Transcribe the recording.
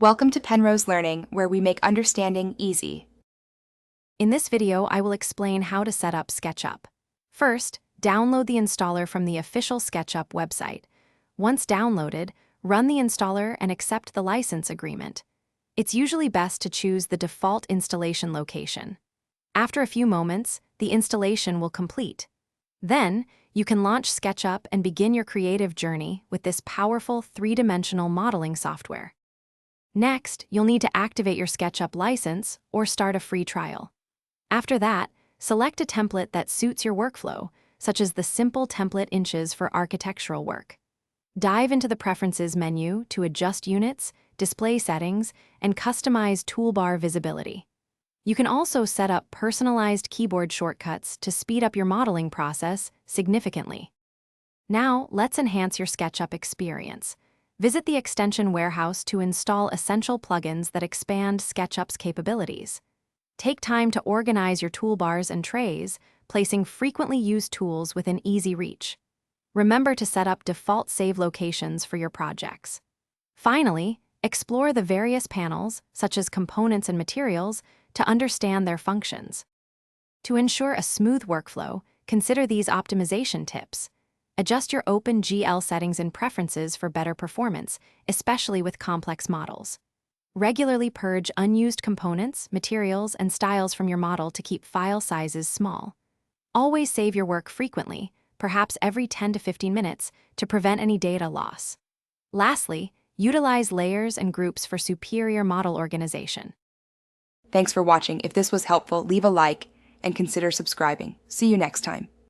Welcome to Penrose Learning, where we make understanding easy. In this video, I will explain how to set up SketchUp. First, download the installer from the official SketchUp website. Once downloaded, run the installer and accept the license agreement. It's usually best to choose the default installation location. After a few moments, the installation will complete. Then, you can launch SketchUp and begin your creative journey with this powerful three-dimensional modeling software. Next, you'll need to activate your SketchUp license or start a free trial. After that, select a template that suits your workflow, such as the simple template inches for architectural work. Dive into the Preferences menu to adjust units, display settings, and customize toolbar visibility. You can also set up personalized keyboard shortcuts to speed up your modeling process significantly. Now, let's enhance your SketchUp experience. Visit the extension warehouse to install essential plugins that expand SketchUp's capabilities. Take time to organize your toolbars and trays, placing frequently used tools within easy reach. Remember to set up default save locations for your projects. Finally, explore the various panels, such as components and materials, to understand their functions. To ensure a smooth workflow, consider these optimization tips. Adjust your OpenGL settings and preferences for better performance, especially with complex models. Regularly purge unused components, materials, and styles from your model to keep file sizes small. Always save your work frequently, perhaps every 10 to 15 minutes, to prevent any data loss. Lastly, utilize layers and groups for superior model organization. Thanks for watching. If this was helpful, leave a like and consider subscribing. See you next time.